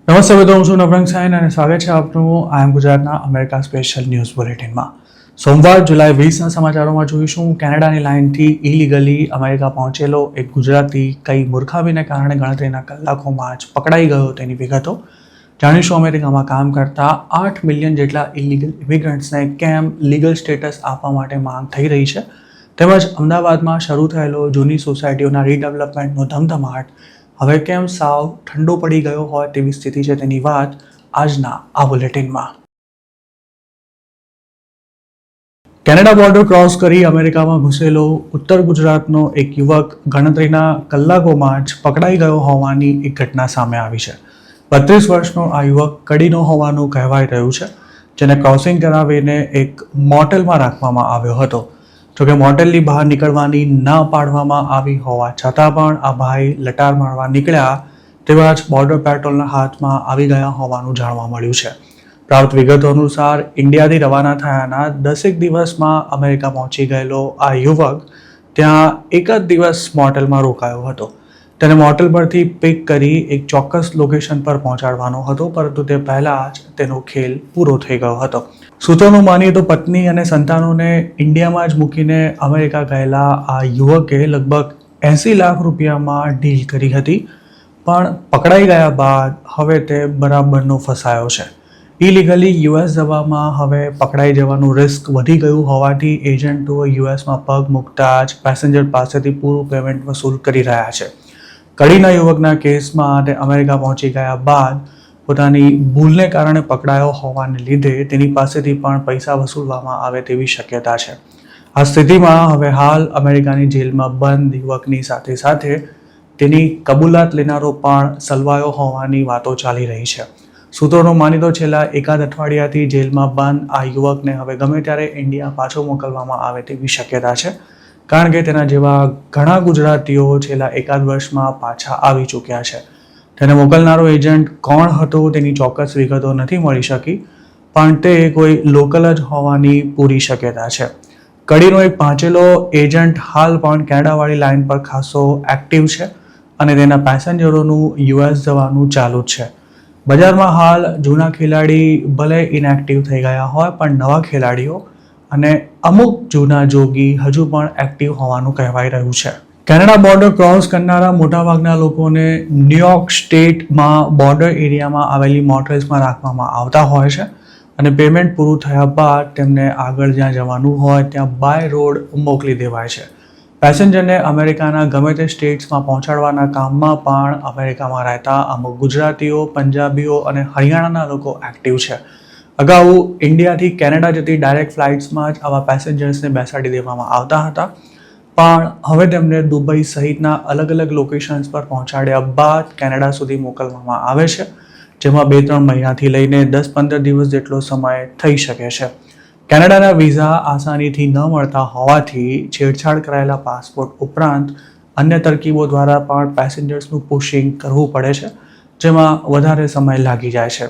નમસ્તે મિત્રો, હું છું નવરંગ સાયન અને સ્વાગત છે આપનું આઈ એમ ગુજરાતના અમેરિકા સ્પેશિયલ ન્યૂઝ બુલેટિનમાં. સોમવાર જુલાઈ 20ના સમાચારોમાં જોઈશું કેનેડાની લાઇનથી ઇલીગલી અમેરિકા પહોંચેલો એક ગુજરાતી કઈ મૂર્ખામીને કારણે ગણતરીના કલાકોમાં જ પકડાઈ ગયો તેની વિગતો. જાણીશું અમેરિકામાં કામ કરતા 8 મિલિયન જેટલા ઇલીગલ ઇમિગ્રન્ટ્સને કેમ લીગલ સ્ટેટસ આપવા માટે માંગ થઈ રહી છે, તેમજ અમદાવાદમાં શરૂ થયેલો જૂની સોસાયટીઓના રીડેવલપમેન્ટનો ધમધમાટ હવે કેમ સાવ ઠંડો પડી ગયો હોય તેવી સ્થિતિ છે તેની વાત આજના આ બુલેટિનમાં. કેનેડા બોર્ડર ક્રોસ કરી અમેરિકામાં ઘૂસેલો ઉત્તર ગુજરાતનો એક યુવક ગણતરીના કલાકોમાં જ પકડાઈ ગયો હોવાની એક ઘટના સામે આવી છે. 32 વર્ષનો આ યુવક કડીનો હોવાનું કહેવાઈ રહ્યું છે, જેને ક્રોસિંગ કરાવીને એક મોટેલમાં રાખવામાં આવ્યો હતો. જોકે મોટેલની બહાર નીકળવાની ના પાડવામાં આવી હોવા છતાં પણ આ ભાઈ લટાર મારવા નીકળ્યા તેવા જ બોર્ડર પેટ્રોલના હાથમાં આવી ગયા હોવાનું જાણવા મળ્યું છે. પ્રાપ્ત વિગતો અનુસાર ઇન્ડિયાથી રવાના થયાના 10 દિવસમાં અમેરિકા પહોંચી ગયેલો આ યુવક ત્યાં એક જ દિવસ મોટેલમાં રોકાયો હતો. તેને મોટેલ પરથી પિક કરી એક ચોક્કસ લોકેશન પર પહોંચાડવાનો હતો, પરંતુ તે પહેલાં જ તેનો ખેલ પૂરો થઈ ગયો હતો. સૂત્રોનું માનીએ તો પત્ની અને સંતાનોને ઇન્ડિયામાં જ મૂકીને અમેરિકા ગયેલા આ યુવકે લગભગ 80 લાખ રૂપિયામાં ડીલ કરી હતી, પણ પકડાઈ ગયા બાદ હવે તે બરાબરનો ફસાયો છે. ઇલીગલી યુએસ જવામાં હવે પકડાઈ જવાનું રિસ્ક વધી ગયું હોવાથી એજન્ટો યુએસમાં પગ મૂકતા જ પેસેન્જર પાસેથી પૂરું પેમેન્ટ વસૂલ કરી રહ્યા છે. કડીના યુવકના કેસમાં તે અમેરિકા પહોંચી ગયા બાદ પોતાની ભૂલને કારણે પકડાયો હોવાને લીધે તેની પાસેથી પણ પૈસા વસૂલવામાં આવે તેવી શક્યતા છે. આ સ્થિતિમાં હવે હાલ અમેરિકાની જેલમાં બંધ યુવકની સાથે સાથે તેની કબૂલાત લેનારો પણ સલવાયો હોવાની વાતો ચાલી રહી છે. સૂત્રોનું માની તો છેલ્લા એકાદ અઠવાડિયાથી જેલમાં બંધ આ યુવકને હવે ગમે ત્યારે ઇન્ડિયા પાછો મોકલવામાં આવે તેવી શક્યતા છે, કારણ કે તેના જેવા ઘણા ગુજરાતીઓ છેલ્લા એકાદ વર્ષમાં પાછા આવી ચૂક્યા છે. તેને મોકલનારો એજન્ટ કોણ હતો તેની ચોક્કસ વિગતો નથી મળી શકી, પણ તે કોઈ લોકલ જ હોવાની પૂરી શક્યતા છે. કડીનો એક પાંચેલો એજન્ટ હાલ પણ કેનેડાવાળી લાઇન પર ખાસો એક્ટિવ છે અને તેના પેસેન્જરોનું યુએસ જવાનું ચાલુ જ છે. બજારમાં હાલ જૂના ખેલાડી ભલે ઇનએક્ટિવ થઈ ગયા હોય, પણ નવા ખેલાડીઓ અને અમુક જૂના જોગી હજુ પણ એક્ટિવ હોવાનું કહેવાઈ રહ્યું છે. કેનેડા બોર્ડર ક્રોસ કરનારા મોટાભાગના લોકોને ન્યુયોર્ક સ્ટેટમાં બોર્ડર એરિયામાં આવેલી મોટેલ્સમાં રાખવામાં આવતા હોય છે અને પેમેન્ટ પૂરું થયા બાદ તેમને આગળ જ્યાં જવાનું હોય ત્યાં બાય રોડ મોકલી દેવાય છે. પેસેન્જરને અમેરિકાના ગમે તે સ્ટેટ્સમાં પહોંચાડવાના કામમાં પણ અમેરિકામાં રહેતા અમુક ગુજરાતીઓ, પંજાબીઓ અને હરિયાણાના લોકો એક્ટિવ છે. અગાઉ ઇન્ડિયાથી કેનેડા જતી ડાયરેક્ટ ફ્લાઇટ્સમાં જ આવા પેસેન્જર્સને બેસાડી દેવામાં આવતા હતા, પણ હવે તેમને દુબઈ સહિતના અલગ અલગ લોકેશન્સ પર પહોંચાડ્યા બાદ કેનેડા સુધી મોકલવામાં આવે છે, જેમાં 2-3 મહિનાથી લઈને 10-15 દિવસ જેટલો સમય થઈ શકે છે. કેનેડાના વિઝા આસાનીથી ન મળતા હોવાથી છેડછાડ કરાયેલા પાસપોર્ટ ઉપરાંત અન્ય તરકીબો દ્વારા પણ પેસેન્જર્સનું પુશિંગ કરવું પડે છે, જેમાં વધારે સમય લાગી જાય છે.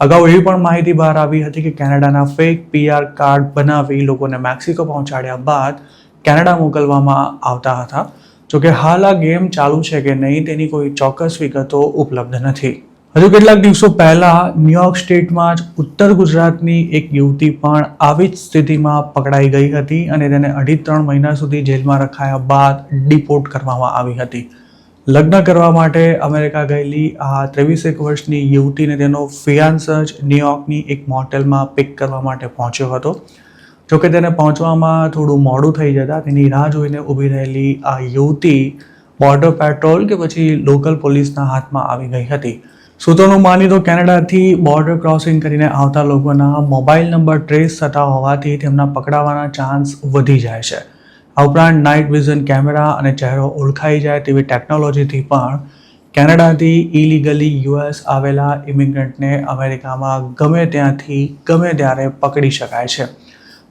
અગાઉ એવી પણ માહિતી બહાર આવી હતી કે કેનેડાના ફેક PR કાર્ડ બનાવી લોકોને મેક્સિકો પહોંચાડ્યા બાદ કેનેડા મોકલવામાં આવતા હતા. જોકે હાલ આ ગેમ ચાલુ છે કે નહીં તેની કોઈ ચોક્કસ વિગતો ઉપલબ્ધ નથી. હજુ કેટલાક દિવસો પહેલા ન્યુયોર્ક સ્ટેટમાં જ ઉત્તર ગુજરાતની એક યુવતી પણ આવી જ સ્થિતિમાં પકડાઈ ગઈ હતી અને તેને 2.5-3 મહિના સુધી જેલમાં રખાયા બાદ ડિપોર્ટ કરવામાં આવી હતી. લગ્ન કરવા માટે અમેરિકા ગયેલી આ 23 વર્ષની યુવતીને તેનો ફિયાન્સ જ ન્યુયોર્કની એક મોટેલમાં પિક કરવા માટે પહોંચ્યો હતો. જોકે તેને પહોંચવામાં થોડું મોડું થઈ જતાં તેની રાહ જોઈને ઊભી રહેલી આ યુવતી બોર્ડર પેટ્રોલ કે પછી લોકલ પોલીસના હાથમાં આવી ગઈ હતી. સૂત્રોનું માની તો કેનેડાથી બોર્ડર ક્રોસિંગ કરીને આવતા લોકોના મોબાઈલ નંબર ટ્રેસ થતા હોવાથી તેમના પકડાવાના ચાન્સ વધી જાય છે. આ ઉપરાંત નાઇટ વિઝન કેમેરા અને ચહેરો ઓળખાઈ જાય તેવી ટેકનોલોજીથી પણ કેનેડાથી ઇલીગલી યુએસ આવેલા ઇમિગ્રન્ટને અમેરિકામાં ગમે ત્યાંથી ગમે ત્યારે પકડી શકાય છે.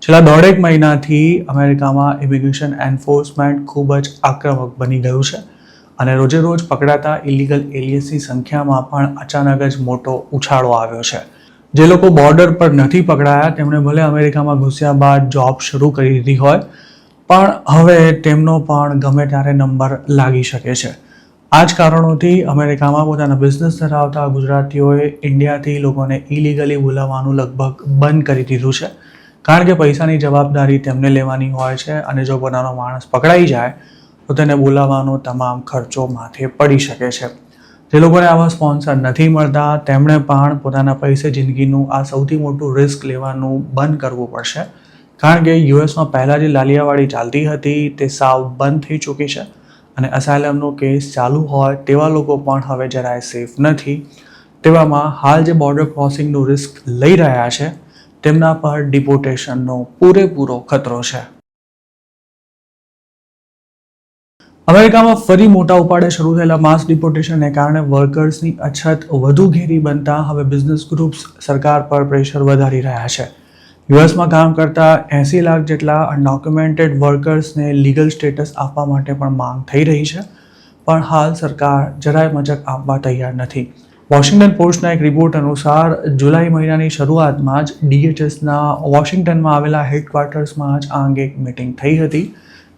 છેલ્લા 1.5 મહિનાથી અમેરિકામાં ઇમિગ્રેશન એન્ફોર્સમેન્ટ ખૂબ જ આક્રમક બની ગયું છે અને રોજે રોજ પકડાતા ઇલીગલ એલિયન્સની સંખ્યામાં પણ અચાનક જ મોટો ઉછાળો આવ્યો છે. જે લોકો બોર્ડર પર નથી પકડાયા તેમણે ભલે અમેરિકામાં ઘૂસ્યા બાદ જોબ શરૂ કરી દીધી હોય, પણ હવે તેમનો પણ ગમે ત્યારે નંબર લાગી શકે છે. આ જ કારણોથી અમેરિકામાં પોતાના બિઝનેસ ધરાવતા ગુજરાતીઓએ ઇન્ડિયાથી લોકોને ઇલીગલી બોલાવવાનું લગભગ બંધ કરી દીધું છે, કારણ કે પૈસાની જવાબદારી તેમને લેવાની હોય છે અને જો પોતાનો માણસ પકડાઈ જાય તો તેને બોલાવવાનો તમામ ખર્ચો માથે પડી શકે છે. જે લોકોને આવા સ્પોન્સર નથી મળતા તેમણે પણ પોતાના પૈસે જિંદગીનું આ સૌથી મોટું રિસ્ક લેવાનું બંધ કરવું પડશે, કારણ કે યુએસમાં પહેલાં જે લાલિયાવાડી ચાલતી હતી તે સાવ બંધ થઈ ચૂકી છે અને અસાયલમનો કેસ ચાલુ હોય તેવા લોકો પણ હવે જરાય સેફ નથી. તેવામાં હાલ જે બોર્ડર ક્રોસિંગનું રિસ્ક લઈ રહ્યા છે તેમના પર ડિપોર્ટેશનનો પૂરેપૂરો ખતરો છે. અમેરિકામાં ફરી મોટા ઉપાડે શરૂ થયેલા માસ ડિપોર્ટેશનને કારણે વર્કર્સની અછત વધુ ઘેરી બનતા હવે બિઝનેસ ગ્રુપ્સ સરકાર પર પ્રેશર વધારી રહ્યા છે. યુએસમાં કામ કરતા 80 લાખ જેટલા અનડોક્યુમેન્ટેડ વર્કર્સને લીગલ સ્ટેટસ આપવા માટે પણ માંગ થઈ રહી છે, પણ હાલ સરકાર જરાય મચક આપવા તૈયાર નથી. વોશિંગ્ટન પોસ્ટના એક રિપોર્ટ અનુસાર જુલાઈ મહિનાની શરૂઆતમાં જ DHSના વોશિંગ્ટનમાં આવેલા હેડક્વાર્ટર્સમાં જ આ અંગે એક મિટિંગ થઈ હતી,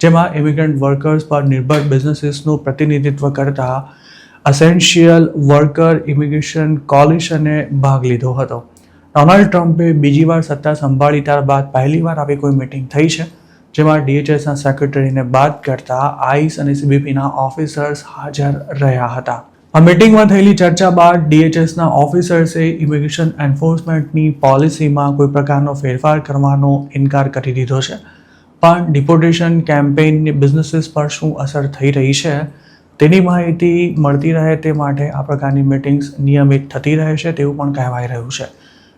જેમાં ઇમિગ્રન્ટ વર્કર્સ પર નિર્ભર બિઝનેસીસનું પ્રતિનિધિત્વ કરતા અસેન્શિયલ વર્કર ઇમિગ્રેશન કોલિશને ભાગ લીધો હતો. ડોનાલ્ડ ટ્રમ્પે બીજી વાર સત્તા સંભાળી ત્યારબાદ પહેલીવાર આવી કોઈ મિટિંગ થઈ છે, જેમાં DHSના સેક્રેટરીને બાદ કરતા આઈસ અને CBPના ઓફિસર્સ હાજર રહ્યા હતા. આ મિટિંગમાં થયેલી ચર્ચા બાદ DHSના ઓફિસર્સે ઇમિગ્રેશન એન્ફોર્સમેન્ટની પોલિસીમાં કોઈ પ્રકારનો ફેરફાર કરવાનો ઇનકાર કરી દીધો છે, પણ ડિપોર્ટેશન કેમ્પેઇનની બિઝનેસીસ પર શું અસર થઈ રહી છે તેની માહિતી મળતી રહે તે માટે આ પ્રકારની મિટિંગ્સ નિયમિત થતી રહેશે તેવું પણ કહેવાઈ રહ્યું છે.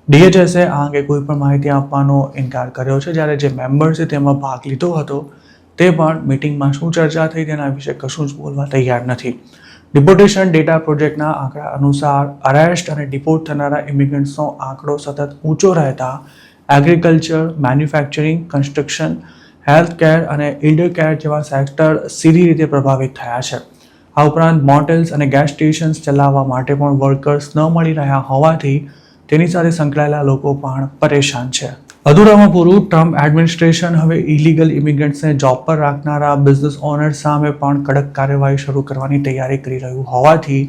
DHSએ આ અંગે કોઈ પણ માહિતી આપવાનો ઇનકાર કર્યો છે, જ્યારે જે મેમ્બર્સે તેમાં ભાગ લીધો હતો તે પણ મિટિંગમાં શું ચર્ચા થઈ તેના વિશે કશું જ બોલવા તૈયાર નથી. ડિપોર્ટેશન ડેટા પ્રોજેક્ટના આંકડા અનુસાર અરેસ્ટ અને ડિપોર્ટ થનારા ઇમિગ્રન્ટ્સનો આંકડો સતત ઊંચો રહેતા agriculture, manufacturing, construction, health care અને ઇલ્ડર કેર જેવા સેક્ટર સીધી રીતે પ્રભાવિત થયા છે. આ ઉપરાંત મોટેલ્સ અને ગેસ સ્ટેશન્સ ચલાવવા માટે પણ વર્કર્સ ન મળી રહ્યા હોવાથી તેની સાથે સંકળાયેલા લોકો પણ પરેશાન છે. અધૂરામાં પૂરું, ટ્રમ્પ એડમિનિસ્ટ્રેશન હવે ઇલીગલ ઇમિગ્રન્ટ્સને જોબ પર રાખનારા બિઝનેસ ઓનર્સ સામે પણ કડક કાર્યવાહી શરૂ કરવાની તૈયારી કરી રહ્યું હોવાથી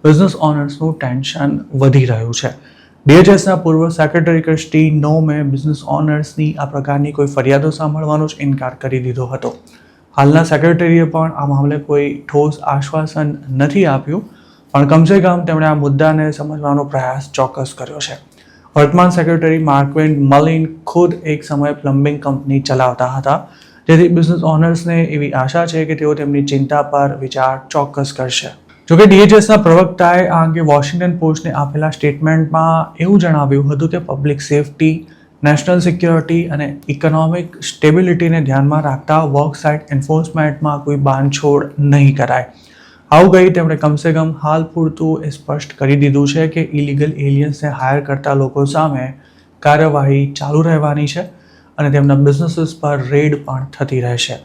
બિઝનેસ ઓનર્સનું ટેન્શન વધી રહ્યું છે. DHSના પૂર્વ સેક્રેટરી ક્રિસ્ટી નોમે બિઝનેસ ઓનર્સની આ પ્રકારની કોઈ ફરિયાદો સાંભળવાનો જ ઇનકાર કરી દીધો હતો. હાલના સેક્રેટરીએ પણ આ મામલે કોઈ ઠોસ આશ્વાસન નથી આપ્યું, પણ કમસે કમ તેમણે આ મુદ્દાને સમજવાનો પ્રયાસ ચોક્કસ કર્યો છે. વર્તમાન સેક્રેટરી માર્ક્વિન મલિન ખુદ એક સમયે પ્લમ્બિંગ કંપની ચલાવતા હતા, જેથી બિઝનેસ ઓનર્સને એવી આશા છે કે તેઓ તેમની ચિંતા પર વિચાર ચોક્કસ કરશે. જોકે DHSના પ્રવક્તાએ આ અંગે વોશિંગ્ટન પોસ્ટને આપેલા સ્ટેટમેન્ટમાં એવું જણાવ્યું હતું કે પબ્લિક સેફટી, નેશનલ સિક્યોરિટી અને ઇકોનોમિક સ્ટેબિલિટીને ધ્યાનમાં રાખતા વર્ક સાઇટ એન્ફોર્સમેન્ટમાં કોઈ બાંધછોડ નહીં કરાય. આવું કહી તેમણે કમસે કમ હાલ પૂરતું એ સ્પષ્ટ કરી દીધું છે કે ઇલીગલ એલિયન્સને હાયર કરતા લોકો સામે કાર્યવાહી ચાલુ રહેવાની છે અને તેમના બિઝનેસીસ પર રેડ પણ થતી રહેશે.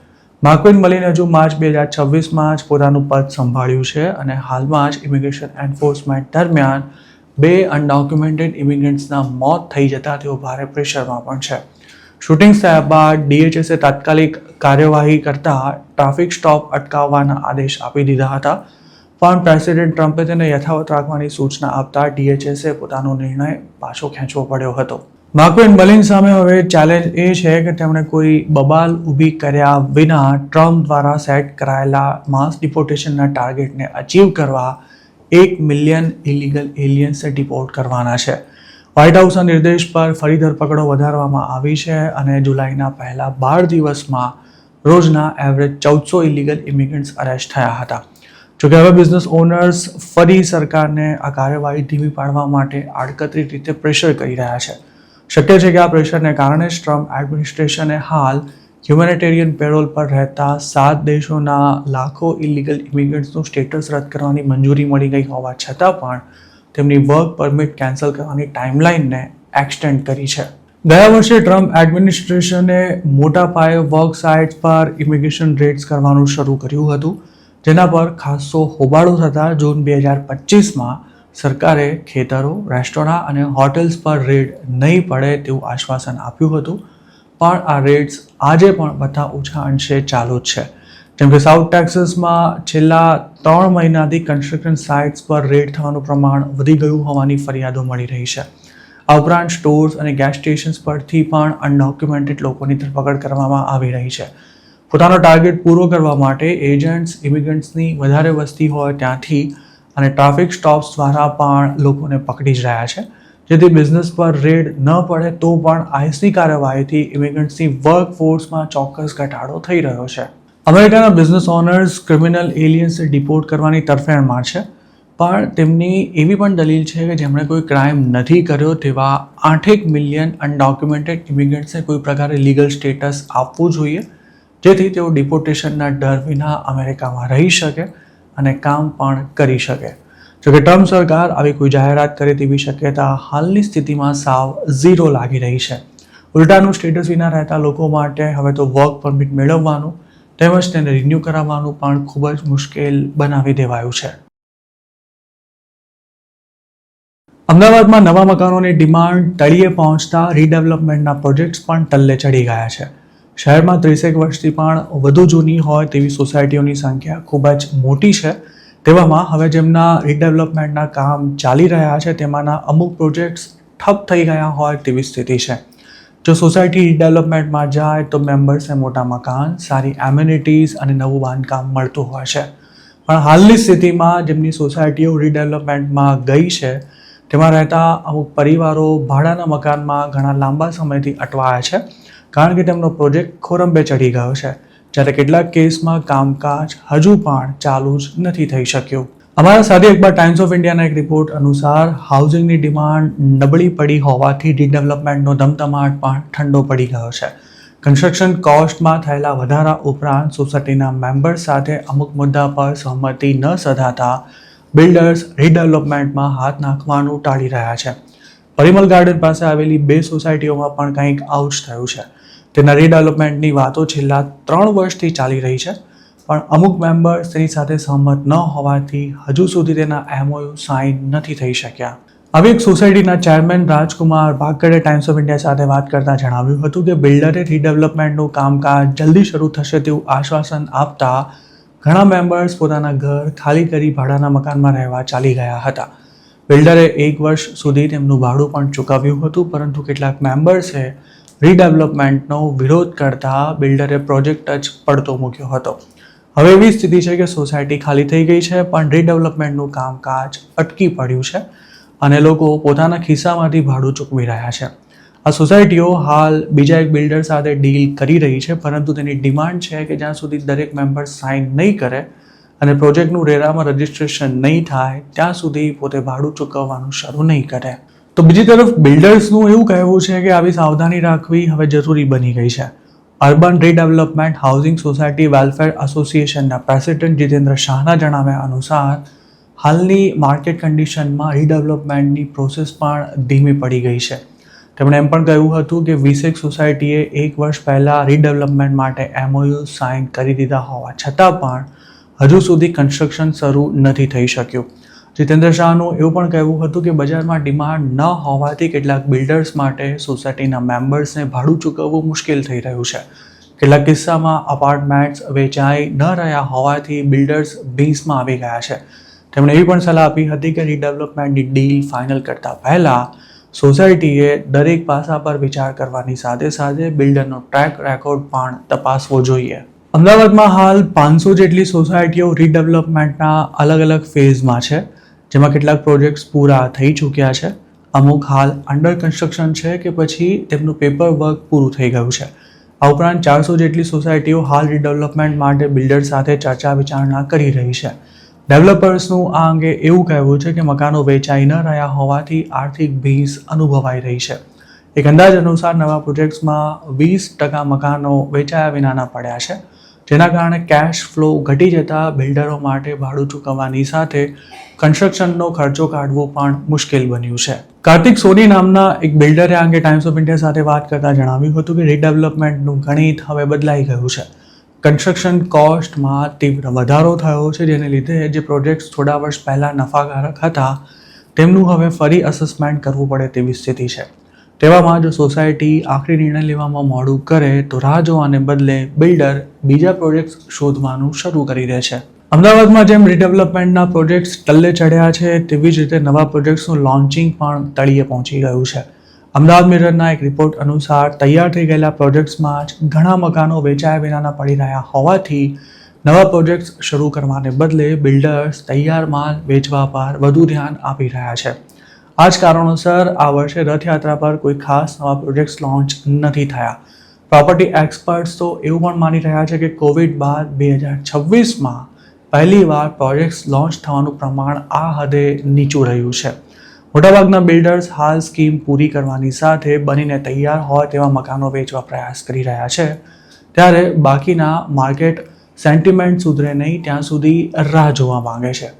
માર્ક્વિન મલિને હજુ માર્ચ 2026માં જ પોતાનું પદ સંભાળ્યું છે અને હાલમાં જ ઇમિગ્રેશન એન્ફોર્સમેન્ટ દરમિયાન 2 અનડોક્યુમેન્ટેડ ઇમિગ્રન્ટ્સના મોત થઈ જતા તેઓ ભારે પ્રેશરમાં પણ છે. શૂટિંગ થયા બાદ DHSએ તાત્કાલિક કાર્યવાહી કરતા ટ્રાફિક સ્ટોપ અટકાવવાના આદેશ આપી દીધા હતા, પણ પ્રેસિડેન્ટ ટ્રમ્પે તેને યથાવત રાખવાની સૂચના આપતા DHSએ પોતાનો નિર્ણય પાછો ખેંચવો પડ્યો હતો. માર્ક્વિન મલિન સામે હવે ચેલેન્જ એ છે કે તેમણે કોઈ બબાલ ઊભી કર્યા વિના ટ્રમ્પ દ્વારા સેટ કરાયેલા માસ ડિપોર્ટેશનના ટાર્ગેટને અચીવ કરવા 1 મિલિયન ઇલીગલ એલિયન્સને ડિપોર્ટ કરવાના છે. વ્હાઇટ હાઉસના નિર્દેશ પર ફરી ધરપકડો વધારવામાં આવી છે અને જુલાઈના પહેલા 12 દિવસમાં રોજના એવરેજ 1400 ઇલીગલ ઇમિગ્રન્ટ્સ અરેસ્ટ થયા હતા. જોકે હવે બિઝનેસ ઓનર્સ ફરી સરકારને આ કાર્યવાહી ધીમી પાડવા માટે આડકતરી રીતે પ્રેશર કરી રહ્યા છે. શક્ય છે કે આ પ્રેશરને કારણે જ ટ્રમ્પ એડમિનિસ્ટ્રેશને હાલ હ્યુમેનિટેરિયન પેરોલ પર રહેતા 7 દેશોના લાખો ઇલીગલ ઇમિગ્રન્ટ્સનું સ્ટેટસ રદ કરવાની મંજૂરી મળી ગઈ હોવા છતાં પણ તેમની વર્ક પરમિટ કેન્સલ કરવાની ટાઈમલાઈનને એક્સટેન્ડ કરી છે. ગયા વર્ષે ટ્રમ્પ એડમિનિસ્ટ્રેશને મોટા પાયે વર્ક સાઇટ્સ પર ઇમિગ્રેશન રેડ્સ કરવાનું શરૂ કર્યું હતું, જેના પર ખાસો હોબાળો થતાં જૂન 2025માં સરકારે ખેતરો, રેસ્ટોરાં અને હોટેલ્સ પર રેડ નહીં પડે તેવું આશ્વાસન આપ્યું હતું, પણ આ રેડ્સ આજે પણ બધા ઓછા અંશે ચાલુ જ છે. જેમ કે સાઉથ ટેક્સાસમાં છેલ્લા 3 મહિનાથી કન્સ્ટ્રક્શન સાઇટ્સ પર રેડ થવાનું પ્રમાણ વધી ગયું હોવાની ફરિયાદો મળી રહી છે. આ ઉપરાંત સ્ટોર્સ અને ગેસ સ્ટેશન્સ પરથી પણ અનડોક્યુમેન્ટેડ લોકોની ધરપકડ કરવામાં આવી રહી છે. પોતાનો ટાર્ગેટ પૂરો કરવા માટે એજન્ટ્સ ઇમિગ્રન્ટ્સની વધારે વસ્તી હોય ત્યાંથી અને ટ્રાફિક સ્ટોપ્સ દ્વારા પણ લોકોને પકડી જ રહ્યા છે, જેથી બિઝનેસ પર રેડ ન પડે તો પણ આઈસની કાર્યવાહીથી ઇમિગ્રન્ટ્સની વર્કફોર્સમાં ચોક્કસ ઘટાડો થઈ રહ્યો છે. અમેરિકાના બિઝનેસ ઓનર્સ ક્રિમિનલ એલિયન્સને ડિપોર્ટ કરવાની તરફેણમાં છે, પણ તેમની એવી પણ દલીલ છે કે જેમણે કોઈ ક્રાઇમ નથી કર્યો તેવા 8 મિલિયન અનડોક્યુમેન્ટેડ ઇમિગ્રન્ટ્સને કોઈ પ્રકારે લીગલ સ્ટેટસ આપવું જોઈએ, જેથી તેઓ ડિપોર્ટેશનના ડર વિના અમેરિકામાં રહી શકે અને કામ પણ કરી શકે. જોકે ટ્રમ્પ સરકાર આવી કોઈ જાહેરાત કરે તેવી શક્યતા હાલની સ્થિતિમાં સાવ ઝીરો લાગી રહી છે. ઉલટાનું સ્ટેટસ વિના રહેતા લોકો માટે હવે તો વર્ક પરમિટ મેળવવાનું તેમજ તેને રિન્યૂ કરાવવાનું પણ ખૂબ જ મુશ્કેલ બનાવી દેવાયું છે. અમદાવાદમાં નવા મકાનોની ડિમાન્ડ તળિયે પહોંચતા રીડેવલપમેન્ટના પ્રોજેક્ટ્સ પણ ટલ્લે ચડી ગયા છે. શહેરમાં 30 વર્ષથી પણ વધુ જૂની હોય તેવી સોસાયટીઓની સંખ્યા ખૂબ જ મોટી છે. તેવામાં હવે જેમના રીડેવલપમેન્ટના કામ ચાલી રહ્યા છે તેમાંના અમુક પ્રોજેક્ટ્સ ઠપ થઈ ગયા હોય તેવી સ્થિતિ છે. જો સોસાયટી રીડેવલપમેન્ટમાં જાય તો મેમ્બર્સને મોટા મકાન, સારી એમ્યુનિટીઝ અને નવું બાંધકામ મળતું હોય છે. પણ હાલની સ્થિતિમાં જેમની સોસાયટીઓ રીડેવલપમેન્ટમાં ગઈ છે તેમાં રહેતા અમુક પરિવારો ભાડાના મકાનમાં ઘણા લાંબા સમયથી અટવાયા છે, કારણ કે તેમનો પ્રોજેક્ટ ખોરંભે ચડી ગયો છે, જ્યારે કેટલાક કેસમાં કામકાજ હજુ પણ ચાલુ જ નથી થઈ શક્યું. અમારા સાદી અખબાર ટાઈમ્સ ઓફ ઇન્ડિયાના એક રિપોર્ટ અનુસાર હાઉસિંગની ડિમાન્ડ નબળી પડી હોવાથી રીડેવલપમેન્ટનો ધમધમાટ પણ ઠંડો પડી ગયો છે. કન્સ્ટ્રક્શન કોસ્ટમાં થયેલા વધારા ઉપરાંત સોસાયટીના મેમ્બર્સ સાથે અમુક મુદ્દા પર સહમતિ ન સધાતા બિલ્ડર્સ રીડેવલપમેન્ટમાં હાથ નાખવાનું ટાળી રહ્યા છે. પરિમલ ગાર્ડન પાસે આવેલી 2 સોસાયટીઓમાં પણ કંઈક આવું જ થયું છે. તેના રીડેવલપમેન્ટની વાતો છેલ્લા 3 વર્ષથી ચાલી રહી છે, પણ અમુક મેમ્બર્સ તેની સાથે સહમત ન હોવાથી હજુ સુધી તેના MOU સાઇન નથી થઈ શક્યા. આવી એક સોસાયટીના chairman Rajkumar Bhagde Times of India સાથે વાત કરતા જણાવ્યું હતું કે બિલ્ડરે રીડેવલપમેન્ટનું કામકાજ જલ્દી શરૂ થશે તેવું આશ્વાસન આપતા ઘણા મેમ્બર્સ પોતાના ઘર ખાલી કરી ભાડાના મકાનમાં રહેવા ચાલી ગયા હતા. બિલ્ડરે 1 વર્ષ સુધી તેમનું ભાડું પણ ચૂકવ્યું હતું, પરંતુ કેટલાક મેમ્બર્સે રીડેવલપમેન્ટનો વિરોધ કરતા બિલ્ડરે પ્રોજેક્ટ જ પડતો મૂક્યો હતો. હવે એવી સ્થિતિ છે કે સોસાયટી ખાલી થઈ ગઈ છે, પણ રીડેવલપમેન્ટનું કામકાજ અટકી પડ્યું છે અને લોકો પોતાના ખિસ્સામાંથી ભાડું ચૂકવી રહ્યા છે. આ સોસાયટીઓ હાલ બીજા એક બિલ્ડર સાથે ડીલ કરી રહી છે, પરંતુ તેની ડિમાન્ડ છે કે જ્યાં સુધી દરેક મેમ્બર સાઇન નહીં કરે અને પ્રોજેક્ટનું રેરામાં રજિસ્ટ્રેશન નહીં થાય ત્યાં સુધી પોતે ભાડું ચૂકવવાનું શરૂ નહીં કરે. તો બીજી તરફ બિલ્ડર્સનું એવું કહેવું છે કે આવી સાવધાની રાખવી હવે જરૂરી બની ગઈ છે. Urban redevelopment housing society welfare એસોસિએશનના પ્રેસિડેન્ટ જીતેન્દ્ર શાહના જણાવ્યા અનુસાર હાલની માર્કેટ કન્ડિશનમાં રીડેવલપમેન્ટની પ્રોસેસ પણ ધીમી પડી ગઈ છે. તેમણે એમ પણ કહ્યું હતું કે 20 સોસાયટીએ 1 વર્ષ પહેલાં રીડેવલપમેન્ટ માટે MOU સાઇન કરી દીધા હોવા છતાં પણ હજુ સુધી કન્સ્ટ્રક્શન શરૂ નથી થઈ શક્યું. જીતેન્દ્ર શાહનું એવું પણ કહેવું હતું કે બજારમાં ડિમાન્ડ ન હોવાથી કેટલાક બિલ્ડર્સ માટે સોસાયટીના મેમ્બર્સને ભાડું ચૂકવવું મુશ્કેલ થઈ રહ્યું છે. કેટલાક કિસ્સામાં અપાર્ટમેન્ટ્સ વેચાઈ ન રહ્યા હોવાથી બિલ્ડર્સ ભીંસમાં આવી ગયા છે. તેમણે એવી પણ સલાહ આપી હતી કે રીડેવલપમેન્ટની ડીલ ફાઇનલ કરતા પહેલાં સોસાયટીએ દરેક પાસા પર વિચાર કરવાની સાથે સાથે બિલ્ડરનો ટ્રેક રેકોર્ડ પણ તપાસવો જોઈએ. અમદાવાદમાં હાલ 500 જેટલી સોસાયટીઓ રીડેવલપમેન્ટના અલગ અલગ ફેઝમાં છે, જેમાં કેટલાક પ્રોજેક્ટ્સ પૂરા થઈ ચૂક્યા છે, અમુક હાલ અંડર કન્સ્ટ્રક્શન છે કે પછી તેમનું પેપર વર્ક પૂરું થઈ ગયું છે. આ ઉપરાંત 400 જેટલી સોસાયટીઓ હાલ રીડેવલપમેન્ટ માટે બિલ્ડર સાથે ચર્ચા વિચારણા કરી રહી છે. ડેવલપર્સનું આ અંગે એવું કહેવું છે કે મકાનો વેચાઈ ન રહ્યા હોવાથી આર્થિક ભીંસ અનુભવાઈ રહી છે. એક અંદાજ અનુસાર નવા પ્રોજેક્ટ્સમાં 20% મકાનો વેચાયા વિનાના પડ્યા છે, જેના કારણે કેશ ફ્લો ઘટી જતા બિલ્ડરો માટે ભાડું ચૂકવવાની સાથે કન્સ્ટ્રક્શનનો ખર્ચો કાઢવો પણ મુશ્કેલ બન્યું છે. કાર્તિક સોની નામના એક બિલ્ડરે આ અંગે ટાઈમ્સ ઓફ ઇન્ડિયા સાથે વાત કરતા જણાવ્યું હતું કે રીડેવલપમેન્ટનું ગણિત હવે બદલાઈ ગયું છે. કન્સ્ટ્રક્શન કોસ્ટમાં તીવ્ર વધારો થયો છે, જેને લીધે જે પ્રોજેક્ટ્સ થોડા વર્ષ પહેલાં નફાકારક હતા તેમનું હવે ફરી અસેસમેન્ટ કરવું પડે તેવી સ્થિતિ છે. તેવામાં જો સોસાયટી આખરી નિર્ણય લેવામાં મોડું કરે તો રાહ જોવાને બદલે બિલ્ડર બીજા પ્રોજેક્ટ્સ શોધવાનું શરૂ કરી દે છે. અમદાવાદમાં જેમ રીડેવલપમેન્ટના પ્રોજેક્ટ્સ ટલ્લે ચડ્યા છે તેવી જ રીતે નવા પ્રોજેક્ટ્સનું લોન્ચિંગ પણ તળિયે પહોંચી ગયું છે. અમદાવાદ મિરરના એક રિપોર્ટ અનુસાર તૈયાર થઈ ગયેલા પ્રોજેક્ટ્સમાં જ ઘણા મકાનો વેચાયા વિનાના પડી રહ્યા હોવાથી નવા પ્રોજેક્ટ્સ શરૂ કરવાને બદલે બિલ્ડર્સ તૈયાર માલ વેચવા પર વધુ ધ્યાન આપી રહ્યા છે. આ જ કારણોસર આ વર્ષે રથયાત્રા પર કોઈ ખાસ નવા પ્રોજેક્ટ્સ લોન્ચ નથી થયા. પ્રોપર્ટી એક્સપર્ટ્સ તો એવું પણ માની રહ્યા છે કે કોવિડ બાદ 2026માં પહેલીવાર પ્રોજેક્ટ્સ લોન્ચ થવાનું પ્રમાણ આ હદે નીચું રહ્યું છે. મોટાભાગના બિલ્ડર્સ હાલ સ્કીમ પૂરી કરવાની સાથે બનીને તૈયાર હોય તેવા મકાનો વેચવા પ્રયાસ કરી રહ્યા છે, ત્યારે બાકીના માર્કેટ સેન્ટિમેન્ટ સુધરે નહીં ત્યાં સુધી રાહ જોવા માંગે છે.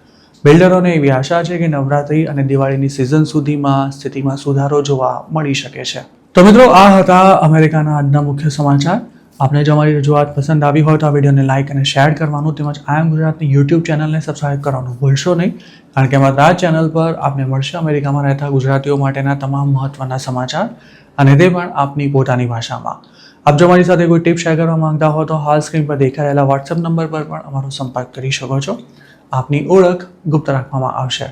બિલ્ડરોને એવી આશા છે કે નવરાત્રી અને દિવાળીની સિઝન સુધીમાં સ્થિતિમાં સુધારો જોવા મળી શકે છે. તો મિત્રો, આ હતા અમેરિકાના આજના મુખ્ય સમાચાર. આપને જો અમારી રજૂઆત પસંદ આવી હોય તો આ વિડીયોને લાઇક અને શેર કરવાનું તેમજ આઈ એમ ગુજરાતની યુટ્યુબ ચેનલને સબસ્ક્રાઇબ કરવાનું ભૂલશો નહીં, કારણ કે અમારા આ ચેનલ પર આપને મળશે અમેરિકામાં રહેતા ગુજરાતીઓ માટેના તમામ મહત્વના સમાચાર, અને તે પણ આપની પોતાની ભાષામાં. આપ જો મારી સાથે કોઈ ટિપ શેર કરવા માંગતા હો તો હાલ સ્ક્રીન પર દેખાઈ રહેલા વોટ્સએપ નંબર પર પણ અમારો સંપર્ક કરી શકો છો. આપની ઓળખ ગુપ્ત રાખવામાં આવશે.